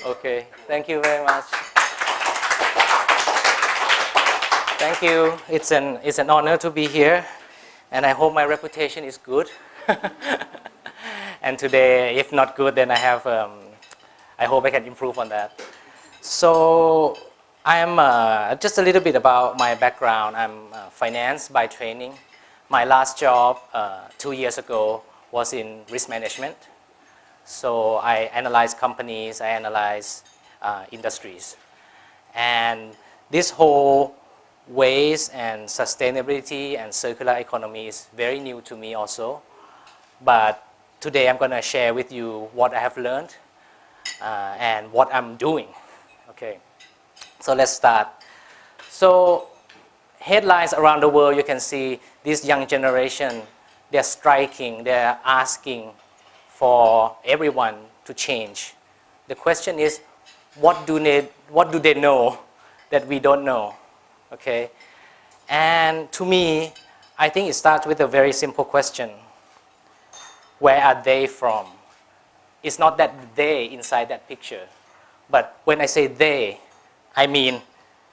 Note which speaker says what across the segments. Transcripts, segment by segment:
Speaker 1: Okay, thank you very much. Thank you. It's an honor to be here, and I hope my reputation is good. And today, if not good, then I hope I can improve on that. So I'm just a little bit about my background. I'm finance by training. My last job 2 years ago was in risk management. So I analyze companies, I analyze industries. And this whole waste and sustainability and circular economy is very new to me also. But today I'm going to share with you what I have learned and what I'm doing. Okay, so let's start. So headlines around the world, you can see this young generation, they're striking, they're asking for everyone to change. The question is, what do they know that we don't know? Okay, and to me, I think it starts with a very simple question. Where are they from? It's not that they inside that picture, but when I say they, I mean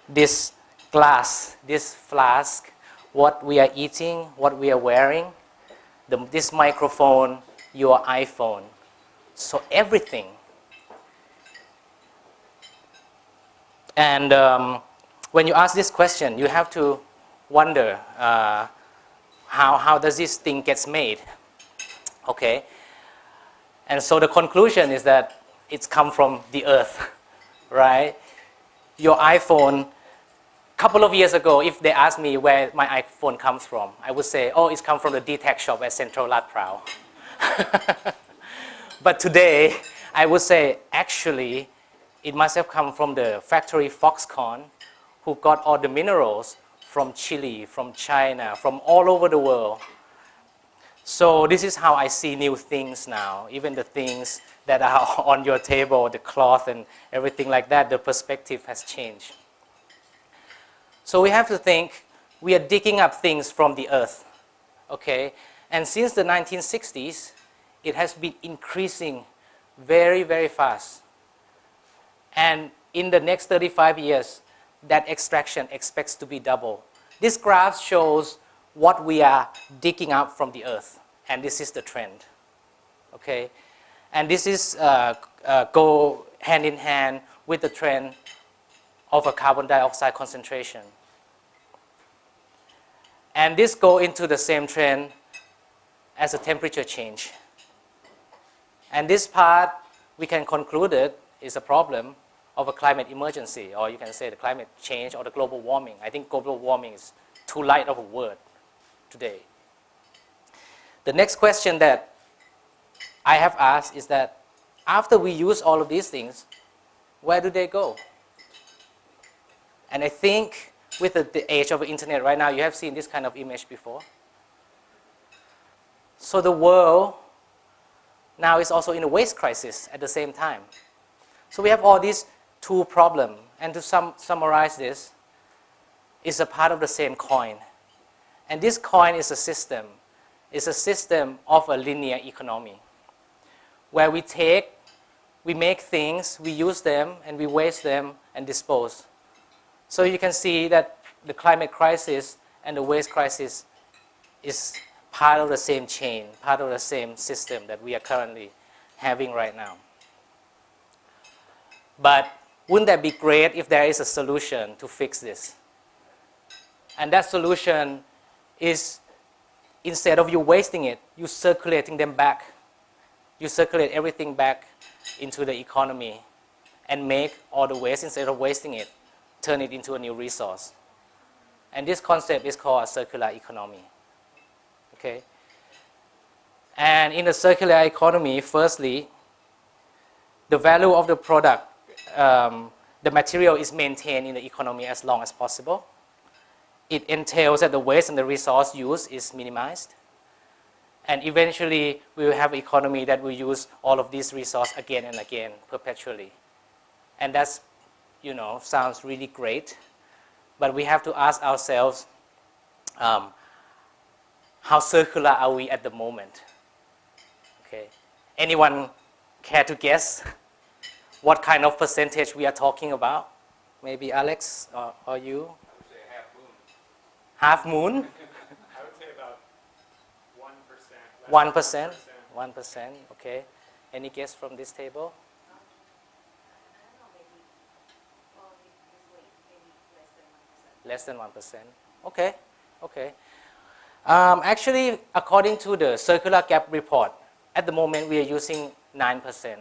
Speaker 1: this glass, this flask, what we are eating, what we are wearing, this microphone, your iPhone. So everything. And when you ask this question, you have to wonder how does this thing gets made? Okay. And so the conclusion is that it's come from the earth, right? Your iPhone, a couple of years ago, if they asked me where my iPhone comes from, I would say, oh, it's come from the D-Tech shop at Central Lad Pral. But today, I would say, actually, it must have come from the factory Foxconn, who got all the minerals from Chile, from China, from all over the world. So this is how I see new things now. Even the things that are on your table, the cloth and everything like that, the perspective has changed. So we have to think, we are digging up things from the earth, okay? And since the 1960s, it has been increasing very, very fast. And in the next 35 years, that extraction expects to be double. This graph shows what we are digging up from the earth, and this is the trend, okay? And this is go hand in hand with the trend of a carbon dioxide concentration. And this go into the same trend as a temperature change. And this part, we can conclude it is a problem of a climate emergency, or you can say the climate change or the global warming. I think global warming is too light of a word today. The next question that I have asked is that after we use all of these things, where do they go? And I think with the age of the internet right now, you have seen this kind of image before. So the world now is also in a waste crisis at the same time. So we have all these two problems, and to summarize this, is a part of the same coin. And this coin is a system. It's a system of a linear economy, where we make things, we use them, and we waste them and dispose. So you can see that the climate crisis and the waste crisis is part of the same chain, part of the same system that we are currently having right now. But wouldn't that be great if there is a solution to fix this? And that solution is, instead of you wasting it, you circulating them back. You circulate everything back into the economy and make all the waste, instead of wasting it, turn it into a new resource. And this concept is called a circular economy. Okay? And in the circular economy, firstly, the value of the product, the material is maintained in the economy as long as possible. It entails that the waste and the resource use is minimized. And eventually, we will have an economy that will use all of these resources again and again, perpetually. And that's, sounds really great. But we have to ask ourselves, how circular are we at the moment? Okay. Anyone care to guess what kind of percentage we are talking about? Maybe Alex or you?
Speaker 2: I would say half moon.
Speaker 1: Half moon?
Speaker 2: I would say about 1%.
Speaker 1: 1%? 1%, okay. Any guess from this table? Less than 1%. Okay, okay. Actually, according to the circular gap report, at the moment we are using 9%.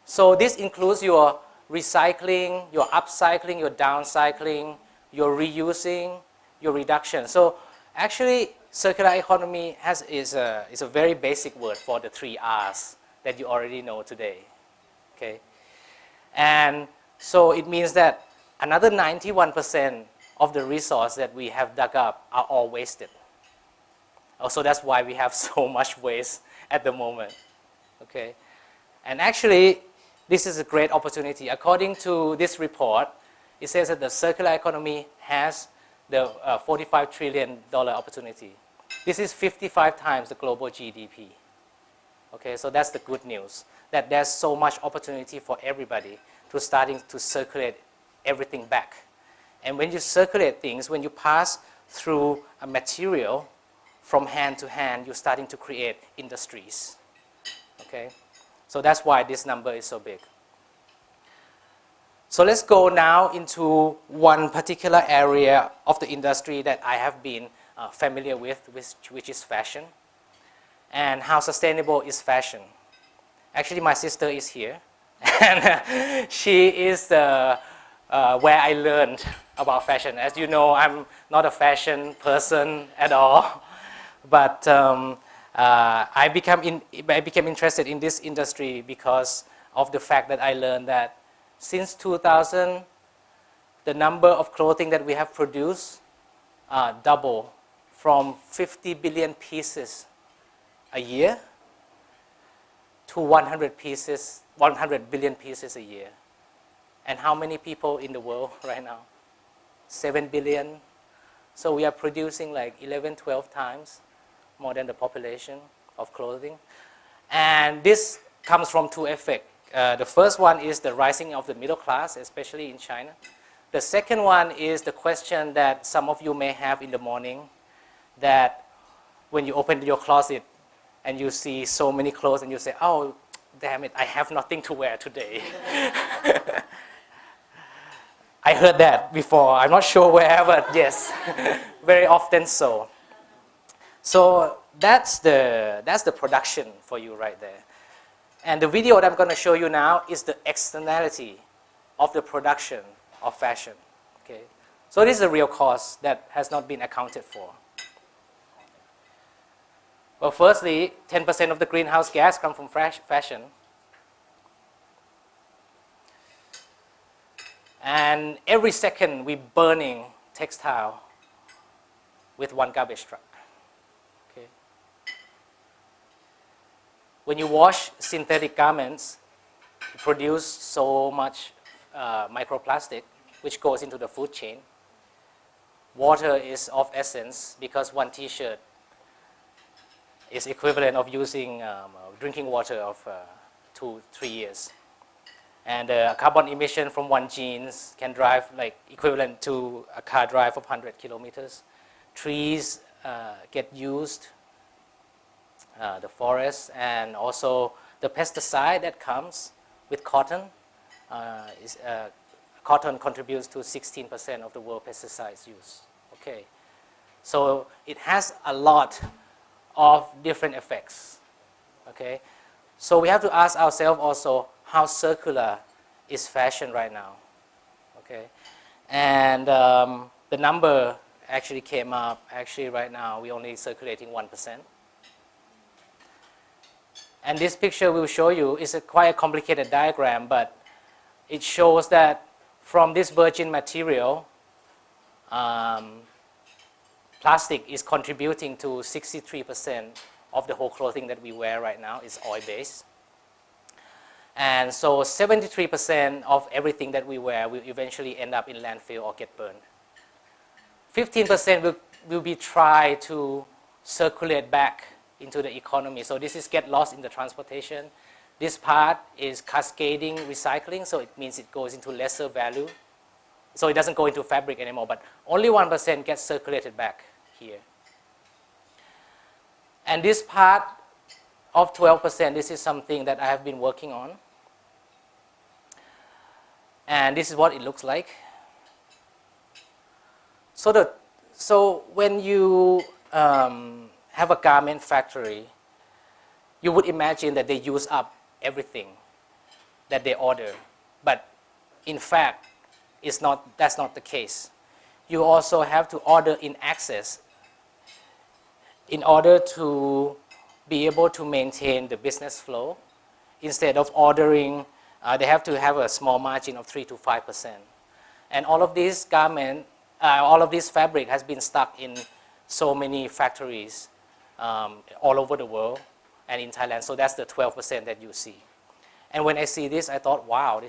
Speaker 1: So this includes your recycling, your upcycling, your downcycling, your reusing, your reduction. So actually, circular economy is a very basic word for the 3 R's that you already know today. Okay? And so it means that another 91% of the resource that we have dug up are all wasted. Also, that's why we have so much waste at the moment. Okay? And actually, this is a great opportunity. According to this report, it says that the circular economy has the $45 trillion opportunity. This is 55 times the global GDP. Okay, so that's the good news, that there's so much opportunity for everybody to starting to circulate everything back. And when you circulate things, when you pass through a material from hand to hand, you're starting to create industries. Okay, so that's why this number is so big. So let's go now into one particular area of the industry that I have been familiar with, which is fashion. And how sustainable is fashion? Actually, my sister is here. And she is where I learned about fashion. As you know, I'm not a fashion person at all. But I became interested in this industry because of the fact that I learned that since 2000, the number of clothing that we have produced doubled from 50 billion pieces a year to 100 billion pieces a year. And how many people in the world right now? 7 billion. So we are producing like 11, 12 times more than the population of clothing. And this comes from 2 effects. The first one is the rising of the middle class, especially in China. The second one is the question that some of you may have in the morning, that when you open your closet and you see so many clothes and you say, oh, damn it, I have nothing to wear today. I heard that before. I'm not sure where, but yes, very often so. So that's the production for you right there. And the video that I'm going to show you now is the externality of the production of fashion. Okay? So this is a real cost that has not been accounted for. Well, firstly, 10% of the greenhouse gas come from fashion. And every second we're burning textile with one garbage truck. Okay. When you wash synthetic garments, you produce so much microplastic, which goes into the food chain. Water is of essence because one T-shirt is equivalent of using drinking water of 2-3 years. And carbon emission from one jeans can drive like equivalent to a car drive of 100 kilometers. Trees get used, the forest, and also the pesticide that comes with cotton. Cotton contributes to 16% of the world pesticides use. Okay, so it has a lot of different effects. Okay, so we have to ask ourselves also, how circular is fashion right now? Okay, and the number actually came up. Actually, right now we're only circulating 1%. And this picture will show you is quite a complicated diagram, but it shows that from this virgin material, plastic is contributing to 63% of the whole clothing that we wear right now is oil-based. And so 73% of everything that we wear will eventually end up in landfill or get burned. 15% will be tried to circulate back into the economy. So this is get lost in the transportation. This part is cascading recycling, so it means it goes into lesser value. So it doesn't go into fabric anymore, but only 1% gets circulated back here. And this part of 12%, this is something that I have been working on. And this is what it looks like. So when you have a garment factory, you would imagine that they use up everything that they order. But in fact, that's not the case. You also have to order in excess in order to be able to maintain the business flow. Instead of ordering, they have to have a small margin of 3 to 5%. And all of these garment, all of this fabric has been stuck in so many factories all over the world and in Thailand. So that's the 12% that you see. And when I see this, I thought, wow,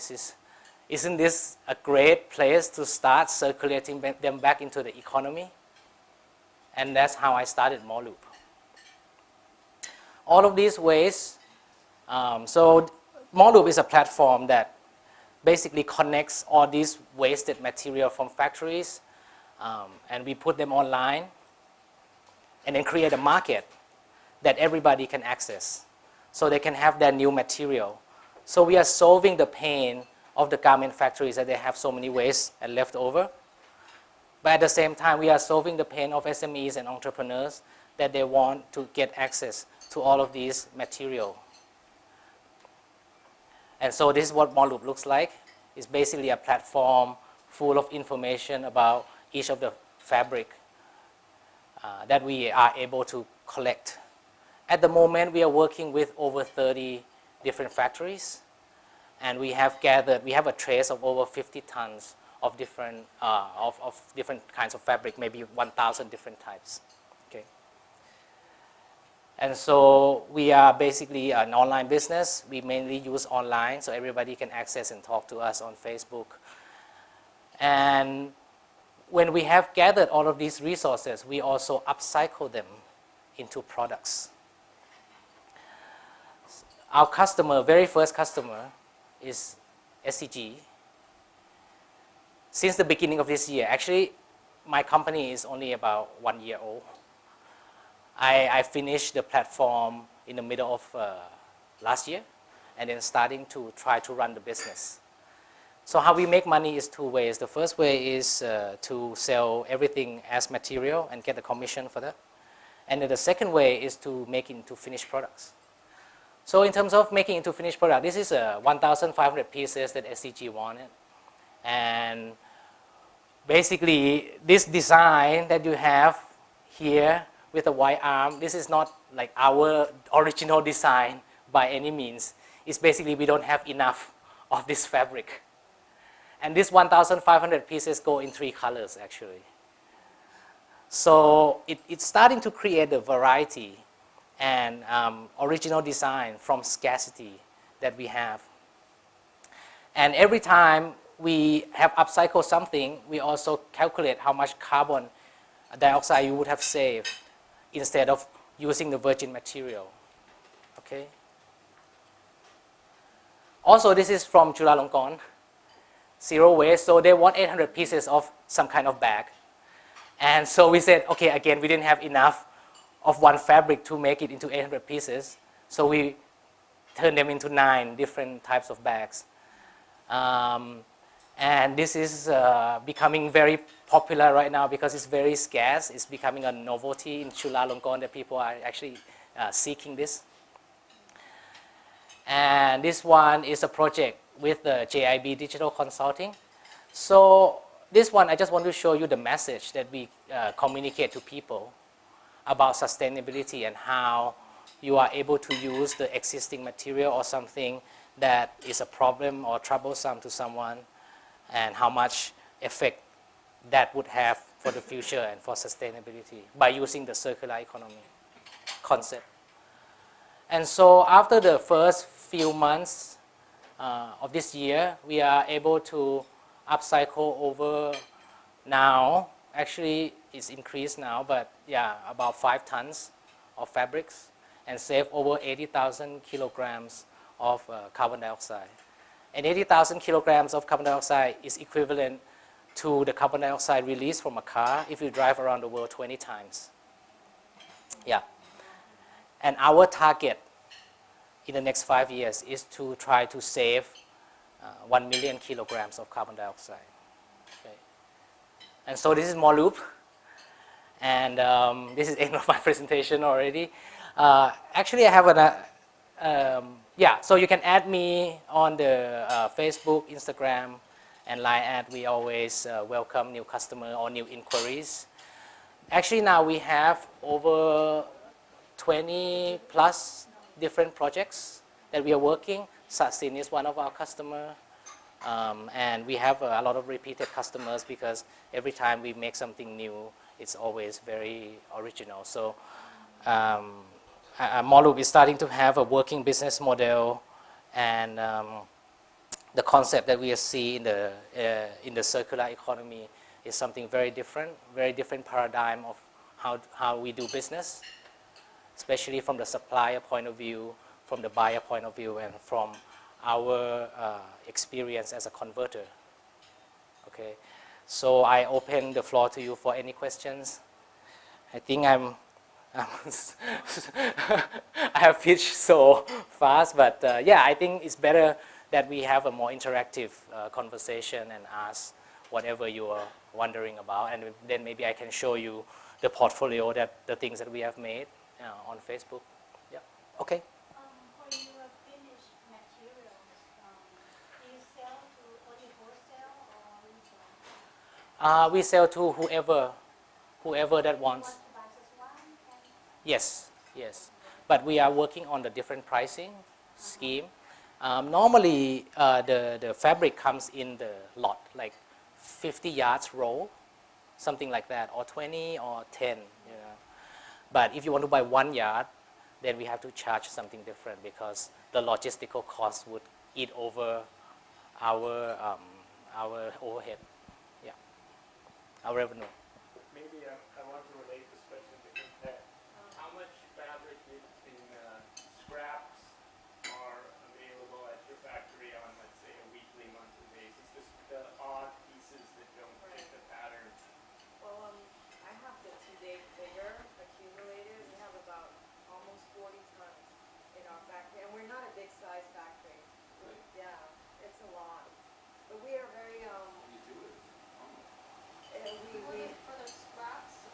Speaker 1: isn't this a great place to start circulating them back into the economy? And that's how I started Moreloop. All of these ways, so Moreloop is a platform that basically connects all these wasted material from factories, and we put them online, and then create a market that everybody can access, so they can have their new material. So we are solving the pain of the garment factories that they have so many waste and left over. But at the same time, we are solving the pain of SMEs and entrepreneurs that they want to get access to all of these material. And so this is what Moreloop looks like. It's basically a platform full of information about each of the fabric that we are able to collect. At the moment, we are working with over 30 different factories, and we have a trace of over 50 tons of different kinds of fabric, maybe 1,000 different types. Okay. And so we are basically an online business. We mainly use online, so everybody can access and talk to us on Facebook. And when we have gathered all of these resources, we also upcycle them into products. Our customer, very first customer, is SCG. Since the beginning of this year, actually, my company is only about 1 year old. I finished the platform in the middle of last year, and then starting to try to run the business. So how we make money is two ways. The first way is to sell everything as material and get a commission for that. And then the second way is to make it into finished products. So in terms of making into finished product, this is 1,500 pieces that SCG wanted. And basically, this design that you have here with a white arm, this is not like our original design by any means. It's basically we don't have enough of this fabric. And this 1,500 pieces go in 3 colors, actually. So it's starting to create a variety and original design from scarcity that we have. And every time we have upcycled something, we also calculate how much carbon dioxide you would have saved instead of using the virgin material. Okay. Also, this is from Chulalongkorn, zero waste. So they want 800 pieces of some kind of bag. And so we said, okay, again, we didn't have enough of one fabric to make it into 800 pieces. So we turned them into 9 different types of bags. And this is becoming very popular right now because it's very scarce. It's becoming a novelty in Chulalongkorn that people are actually seeking this. And this one is a project with the JIB Digital Consulting. So this one, I just want to show you the message that we communicate to people about sustainability and how you are able to use the existing material or something that is a problem or troublesome to someone, and how much effect that would have for the future and for sustainability by using the circular economy concept. And so after the first few months of this year, we are able to upcycle over now, actually it's increased now, but yeah, about 5 tons of fabrics and save over 80,000 kilograms of carbon dioxide. And 80,000 kilograms of carbon dioxide is equivalent to the carbon dioxide released from a car if you drive around the world 20 times. Yeah. And our target in the next 5 years is to try to save 1 million kilograms of carbon dioxide. Okay. And so this is Moreloop. And this is the end of my presentation already. Actually, I have so you can add me on the Facebook, Instagram, and Line ad. We always welcome new customer or new inquiries. Actually, now we have over 20 plus different projects that we are working. Sachin is one of our customers. And we have a lot of repeated customers because every time we make something new, it's always very original. So Moreloop is starting to have a working business model, and the concept that we see in the circular economy is something very different paradigm of how we do business, especially from the supplier point of view, from the buyer point of view, and from our experience as a converter. Okay, so I open the floor to you for any questions. I think I have pitched so fast, but yeah, I think it's better that we have a more interactive conversation and ask whatever you are wondering about, and then maybe I can show you the portfolio, the things that we have made on Facebook. Yeah. Okay.
Speaker 3: For your finished materials, do you sell to only wholesale or retail?
Speaker 1: We sell to whoever that
Speaker 3: Want
Speaker 1: wants.
Speaker 3: to buy just one? And
Speaker 1: Yes. But we are working on the different pricing scheme. Normally, the fabric comes in the lot, like 50 yards roll, something like that, or 20 or 10. You know. But if you want to buy 1 yard, then we have to charge something different because the logistical cost would eat over our overhead, yeah, our revenue.
Speaker 2: Maybe I want to relate this question to Impact. How much fabric in scraps are available at your factory on, let's say, a weekly, monthly basis? Just the odd pieces that don't fit the pattern.
Speaker 4: Well, I have the to-date figure accumulated. We have about almost 40 tons in our factory, and we're not a big size factory. Yeah, it's a lot. But we are very,
Speaker 5: For the scraps,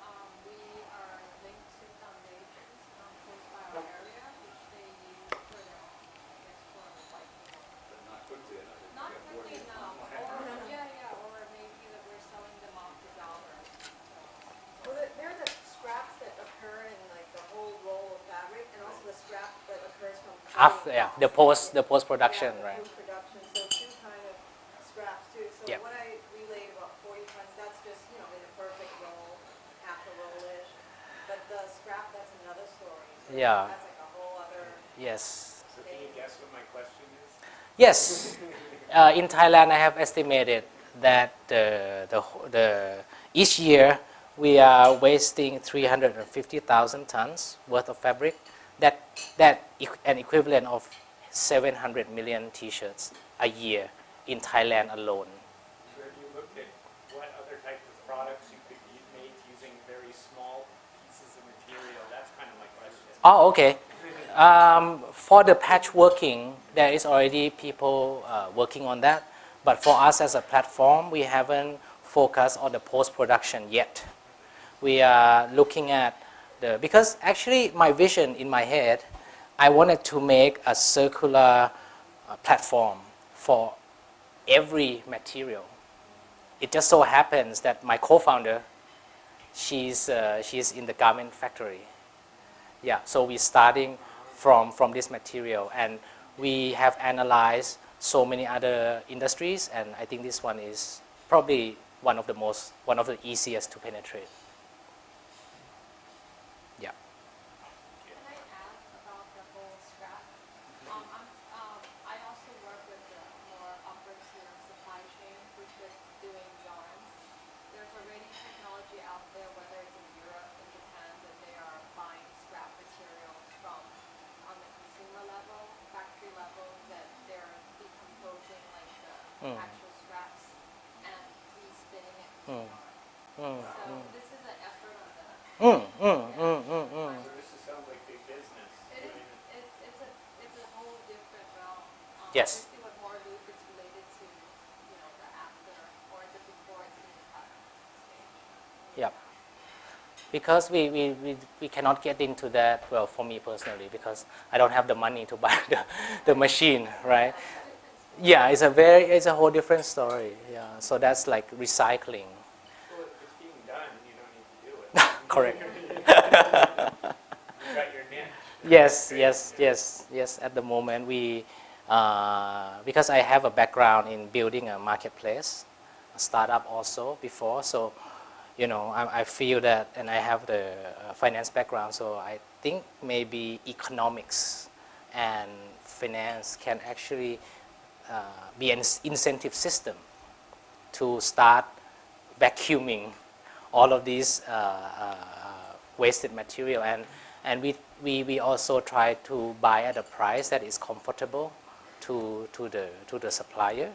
Speaker 5: we are linked to foundations close by our area, which they use for their, I guess, for like,
Speaker 2: But not quickly enough.
Speaker 5: not quickly enough, or maybe that we're selling them off for dollars.
Speaker 4: well, they're the scraps that occur in like the whole roll of fabric, and also the scrap that occurs from
Speaker 1: After,
Speaker 4: cutting.
Speaker 1: yeah, the post production,
Speaker 4: Yeah,
Speaker 1: right?
Speaker 4: Post-production, so two kind of scraps too. So
Speaker 1: Yep.
Speaker 4: what I relayed about 40 tons, that's just, in a perfect roll, half a roll-ish. But the scrap, that's another story. So
Speaker 1: Yeah.
Speaker 4: that's like a whole other
Speaker 1: Yes.
Speaker 2: So can you guess what my question is?
Speaker 1: Yes. In Thailand, I have estimated that each year we are wasting 350,000 tons worth of fabric. That an equivalent of 700 million T-shirts a year in Thailand alone.
Speaker 2: So have you looked at what other type of products you could make using very small pieces of material? That's kind of my question.
Speaker 1: Oh, okay. For the patchworking, there is already people working on that. But for us as a platform, we haven't focused on the post-production yet. We are looking at because actually my vision in my head, I wanted to make a circular platform for every material. It just so happens that my co-founder, she's in the garment factory. Yeah, so we're starting from this material, and we have analyzed so many other industries, and I think this one is probably one of the easiest to penetrate. Yeah.
Speaker 5: Can I add about the whole scrap? I also work with the more upper tier supply chain, which is doing yarns. There's already technology out there, whether it's in Europe and Japan, that they are buying scrap materials from on the consumer level, factory level, actual scraps and re-spinning it into
Speaker 1: Mm.
Speaker 5: yarn.
Speaker 1: Mm.
Speaker 5: So this is an effort on the
Speaker 1: Mm. Mm. Mm. Mm. Mm.
Speaker 2: So this sounds like big business.
Speaker 5: it is
Speaker 2: doing it.
Speaker 5: it's a whole different realm.
Speaker 1: Yes.
Speaker 5: Obviously, with Moreloop, it's related to the after or the before it's being cut stage.
Speaker 1: Yep. Because we cannot get into that, well, for me personally, because I don't have the money to buy the machine, right? Yeah, it's a whole different story. Yeah, so that's like recycling.
Speaker 2: Well, if it's being done, you don't need to do it.
Speaker 1: Correct.
Speaker 2: You got your niche.
Speaker 1: Yes,
Speaker 2: Great.
Speaker 1: yes,
Speaker 2: Yeah.
Speaker 1: yes. At the moment, because I have a background in building a marketplace, a startup also before, so I feel that, and I have the finance background, so I think maybe economics and finance can actually be an incentive system to start vacuuming all of these wasted material, and we also try to buy at a price that is comfortable to the supplier.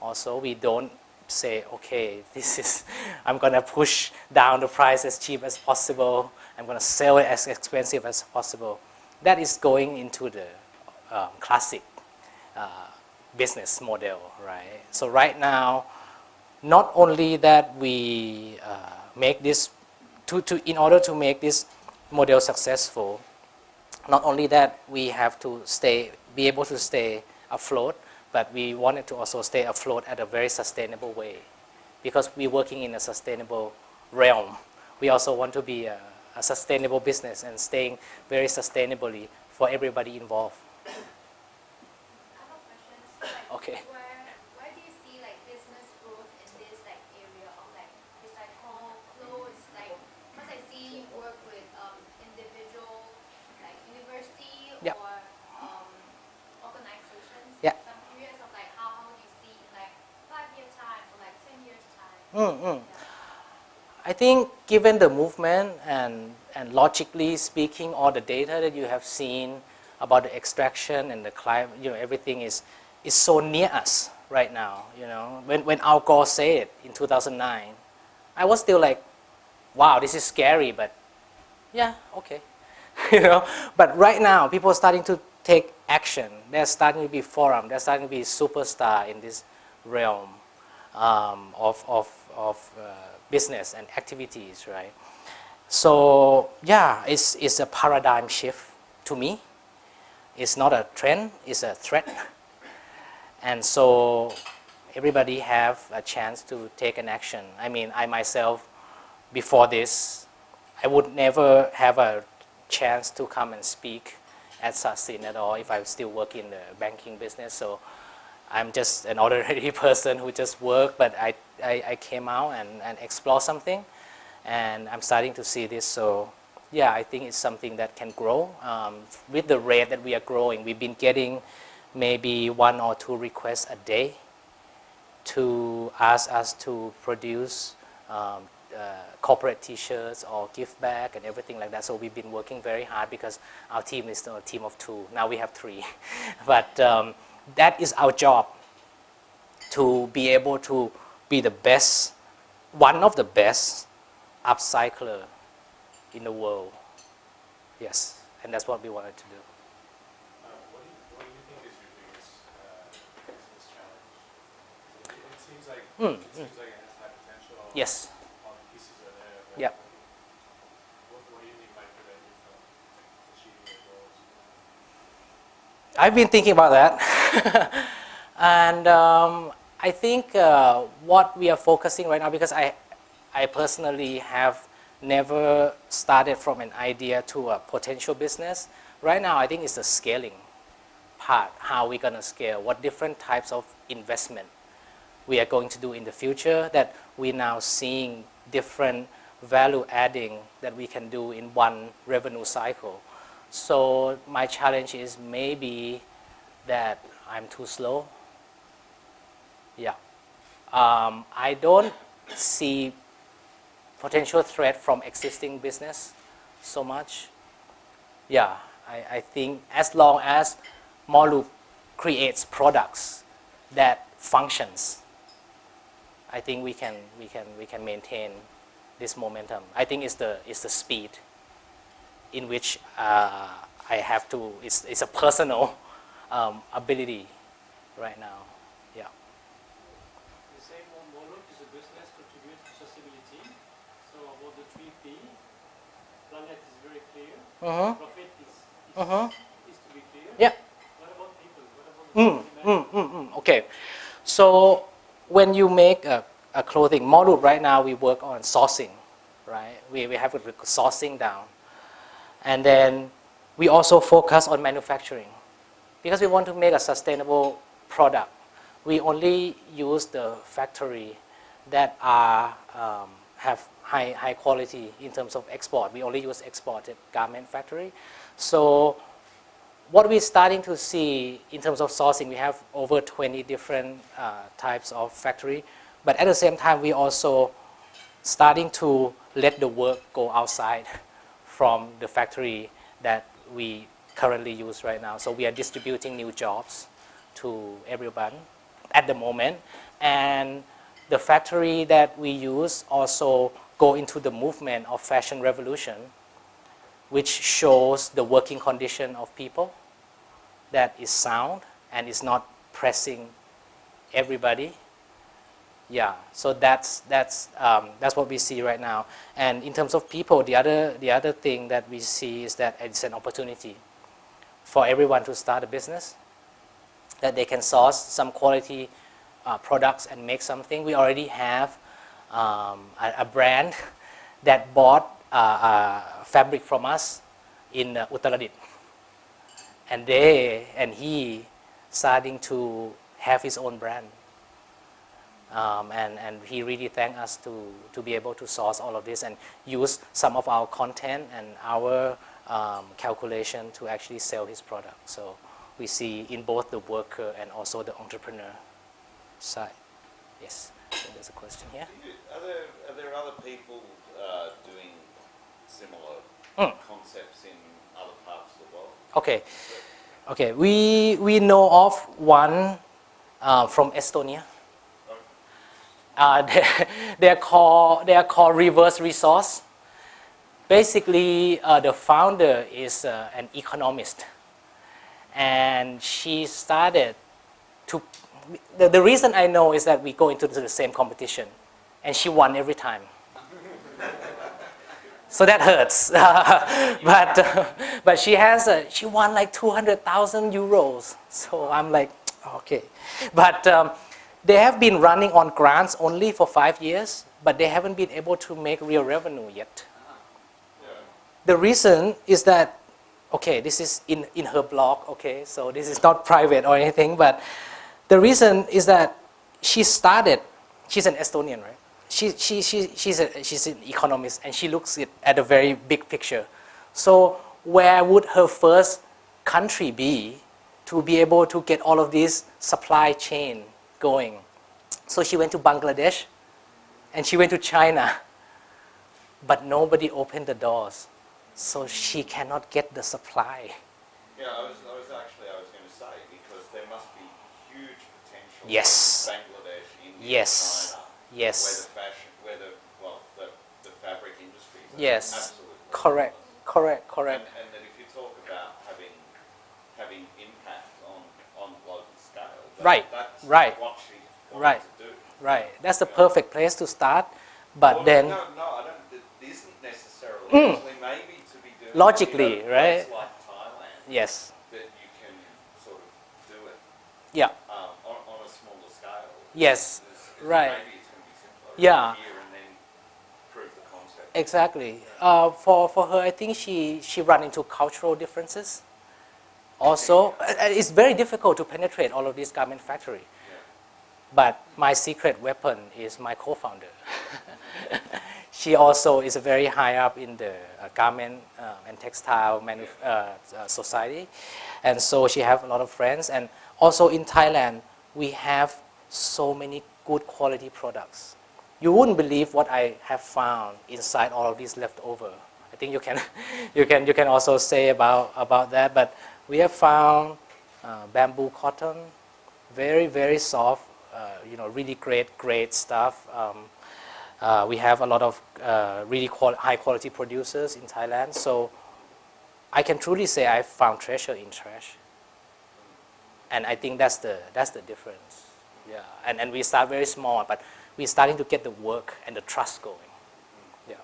Speaker 1: Also, we don't say, okay, I'm gonna push down the price as cheap as possible. I'm gonna sell it as expensive as possible. That is going into the classic business model, right? So right now, not only that we make this, in order to make this model successful, not only that we have to be able to stay afloat, but we wanted to also stay afloat at a very sustainable way. Because we're working in a sustainable realm, we also want to be a sustainable business and staying very sustainably for everybody involved.
Speaker 3: I have a question. So, like,
Speaker 1: Okay.
Speaker 3: where do you see like business growth in this like area of like recycle clothes? Like, because I see you work with individual like university
Speaker 1: Yep.
Speaker 3: or organizations.
Speaker 1: Yeah.
Speaker 3: So I'm curious of like how do you see in like 5 years time or like 10 years time?
Speaker 1: Mm-mm.
Speaker 3: Yeah.
Speaker 1: I think given the movement and logically speaking, all the data that you have seen about the extraction and the climate, everything is so near us right now. When Al Gore said it in 2009, I was still like, wow, this is scary, but yeah, okay. But right now, people are starting to take action. They're starting to be forum. They're starting to be superstar in this realm of business and activities, right? So yeah, it's a paradigm shift to me. It's not a trend, it's a threat. And so everybody have a chance to take an action. I mean, I myself, before this, I would never have a chance to come and speak at Sassin at all if I still work in the banking business. So I'm just an ordinary person who just work, but I came out and explore something, and I'm starting to see this. So yeah, I think it's something that can grow. With the rate that we are growing, we've been getting maybe 1 or 2 requests a day to ask us to produce corporate t-shirts or gift bag and everything like that. So we've been working very hard because our team is still a team of 2. Now we have 3. But that is our job, to be able to be the best, one of the best upcycler in the world. Yes, and that's what we wanted to do.
Speaker 6: What do you think is your biggest business challenge? It seems like it has high potential.
Speaker 1: Yes.
Speaker 6: All the pieces are there. But
Speaker 1: Yep.
Speaker 6: what do you think might prevent you from achieving your goals?
Speaker 1: I've been thinking about that. And I think what we are focusing right now, because I personally have never started from an idea to a potential business. Right now, I think it's the scaling part, how we're going to scale, what different types of investment we are going to do in the future, that we're now seeing different value adding that we can do in one revenue cycle. So my challenge is maybe that I'm too slow. Yeah. I don't see potential threat from existing business so much. Yeah, I think as long as Moreloop creates products that functions, I think we can maintain this momentum. I think it's the speed in which I have to. It's a personal ability right now. Yeah.
Speaker 2: The same Moreloop is a business contribute to sustainability. So about the 3P, planet is very clear. Profit is to be clear.
Speaker 1: Yeah.
Speaker 2: What about people? What about the
Speaker 1: Okay. So when you make a clothing Moreloop right now, we work on sourcing, right? We have the sourcing down, and then we also focus on manufacturing because we want to make a sustainable product. We only use the factory that are have high quality in terms of export. We only use exported garment factory. So what we're starting to see in terms of sourcing, we have over 20 different types of factory, but at the same time, we also starting to let the work go outside from the factory that we currently use right now. So we are distributing new jobs to everyone at the moment, and the factory that we use also go into the movement of fashion revolution, which shows the working condition of people that is sound and is not pressing everybody. Yeah, so that's what we see right now. And in terms of people, the other thing that we see is that it's an opportunity for everyone to start a business, that they can source some quality products and make something. We already have a brand that bought fabric from us in Uttaradit, and he starting to have his own brand, and he really thanked us to be able to source all of this and use some of our content and our calculation to actually sell his product. So we see in both the worker and also the entrepreneur side. Yes, so there's a question here.
Speaker 7: Are there other people doing similar concepts in other parts of the world?
Speaker 1: Okay. We know of one from Estonia. They are called Reverse Resource. Basically, the founder is an economist, and she started to. The reason I know is that we go into the same competition, and she won every time. So that hurts. But she won like 200,000 euros. So I'm like, okay. But they have been running on grants only for 5 years, but they haven't been able to make real revenue yet. The reason is that, okay, this is in her blog, okay, so this is not private or anything, but the reason is that she's an Estonian, right? She's an economist, and she looks at a very big picture. So where would her first country be to be able to get all of this supply chain going? So she went to Bangladesh, and she went to China, but nobody opened the doors, so she cannot get the supply.
Speaker 7: Yeah, I was going to say, because there must be huge potential
Speaker 1: Yes.
Speaker 7: in Bangladesh, India,
Speaker 1: Yes.
Speaker 7: China,
Speaker 1: Yes.
Speaker 7: where the fabric industry is
Speaker 1: Yes.
Speaker 7: absolutely
Speaker 1: Correct.
Speaker 7: And that if you talk about having impact on global scale,
Speaker 1: Right.
Speaker 7: That's
Speaker 1: Right.
Speaker 7: what she wanted
Speaker 1: Right.
Speaker 7: to do.
Speaker 1: Right. That's the perfect place to start, but
Speaker 7: Well,
Speaker 1: then
Speaker 7: no, I don't. It isn't necessarily. Actually, maybe to be doing
Speaker 1: Logically,
Speaker 7: in a
Speaker 1: right?
Speaker 7: place like Thailand,
Speaker 1: yes,
Speaker 7: that you can sort of do it
Speaker 1: yeah,
Speaker 7: on a smaller scale.
Speaker 1: Yes, right.
Speaker 7: Maybe it's going to be simpler.
Speaker 1: Yeah.
Speaker 7: Here and then prove the concept.
Speaker 1: exactly. For her, I think she run into cultural differences. Also, it's very difficult to penetrate all of these garment factory.
Speaker 7: Yeah.
Speaker 1: But my secret weapon is my co-founder. She also is very high up in the garment and textile society, and so she have a lot of friends. And also in Thailand, we have so many good quality products. You wouldn't believe what I have found inside all of these leftover. I think you can, you can also say about that. But we have found bamboo cotton, very soft really great stuff. We have a lot of really high quality producers in Thailand. So I can truly say I found treasure in trash. And I think that's the difference. Yeah. And we start very small, but we're starting to get the work and the trust going. Yeah.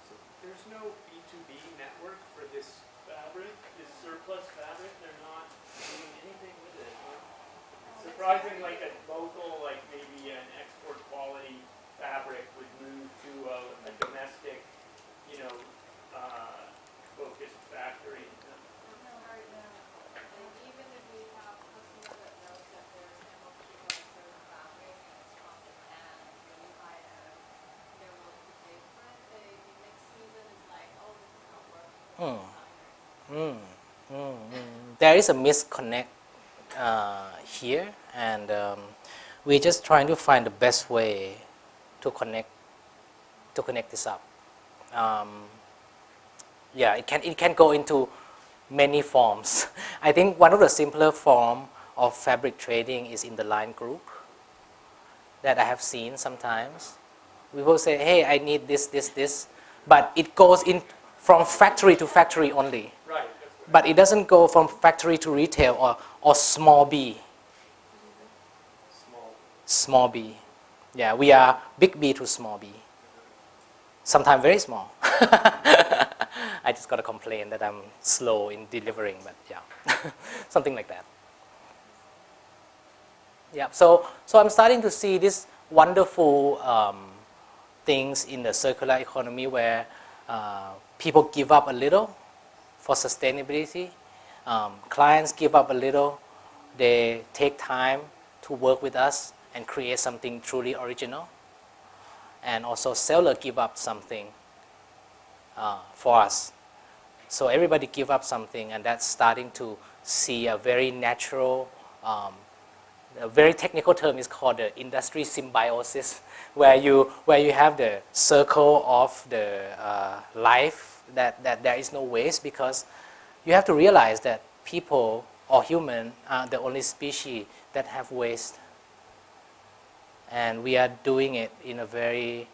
Speaker 2: So there's no B2B network for this fabric, this surplus fabric. They're not doing anything with it. Huh? Surprising, like a local, like maybe an export quality fabric would move to a domestic, you know, focused factory.
Speaker 5: And even if we have customers that knows that there's MOQ on a certain fabric and it's from Japan, really high end, they're willing to pay for it. The next season is like, oh, this is not working for the designer.
Speaker 1: There is a disconnect here, and we're just trying to find the best way to connect this up. Yeah, it can go into many forms. I think one of the simpler form of fabric trading is in the line group that I have seen sometimes. We will say, hey, I need this, but it goes in from factory to factory only.
Speaker 2: Right. That's what
Speaker 1: But it doesn't go from factory to retail or small B. Small B. Yeah, we are big B to small B. Sometimes very small. I just got to complain that I'm slow in delivering, but yeah, something like that. Yeah, so I'm starting to see these wonderful things in the circular economy where people give up a little for sustainability. Clients give up a little. They take time to work with us and create something truly original. And also seller give up something for us. So everybody give up something, and that's starting to see a very natural, a very technical term is called the industry symbiosis, where you have the circle of the life that there is no waste, because you have to realize that people or human are the only species that have waste. And we are doing it very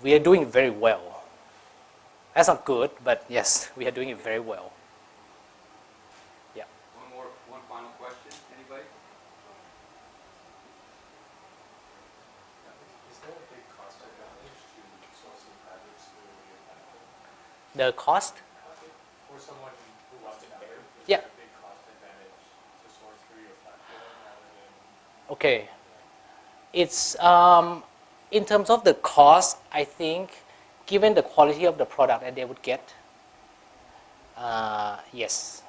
Speaker 1: well. That's not good, but yes, we are doing it very well. Yeah.
Speaker 8: One final question, anybody?
Speaker 6: Is there a big cost advantage to sourcing fabrics through your platform?
Speaker 1: The cost?
Speaker 6: For someone who wants to fabric, is
Speaker 1: Yeah.
Speaker 6: there a big cost advantage to source through your platform rather than?
Speaker 1: Okay. It's in terms of the cost, I think, given the quality of the product that they would get, yes,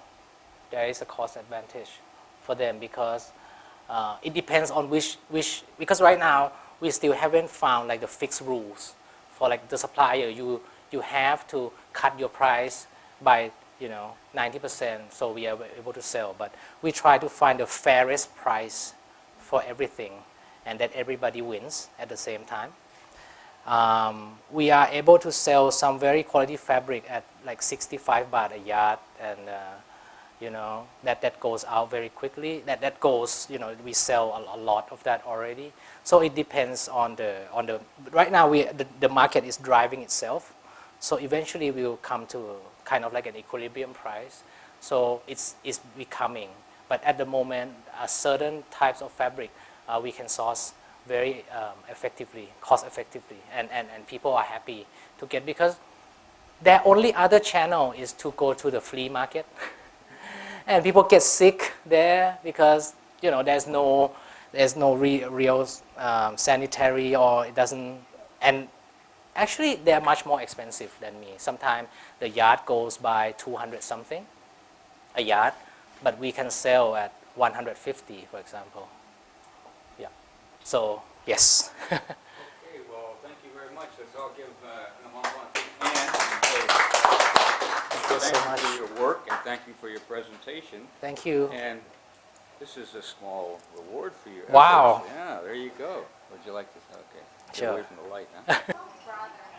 Speaker 1: there is a cost advantage for them, because it depends on which because right now we still haven't found like the fixed rules for like the supplier. You have to cut your price by 90%, so we are able to sell. But we try to find the fairest price for everything, and that everybody wins at the same time. We are able to sell some very quality fabric at like 65 baht a yard, and that goes out very quickly. That goes, we sell a lot of that already. So it depends on the right now the market is driving itself. So eventually we will come to kind of like an equilibrium price. So it's becoming, but at the moment, certain types of fabric we can source very effectively, cost effectively, and people are happy to get, because their only other channel is to go to the flea market. And people get sick there because there's no real sanitary, or it doesn't. And actually, they are much more expensive than me. Sometimes the yard goes by 200 something a yard, but we can sell at 150, for example. Yeah. So yes.
Speaker 8: Okay, well, thank you very much. Let's all give one hand.
Speaker 1: Thank you so
Speaker 8: Thank
Speaker 1: much.
Speaker 8: you for your work, and thank you for your presentation.
Speaker 1: Thank you.
Speaker 8: And this is a small reward for your
Speaker 1: Wow.
Speaker 8: efforts. Yeah, there you go. Would you like this? Okay. Get
Speaker 1: Sure.
Speaker 8: away from the light, huh?
Speaker 5: Brother.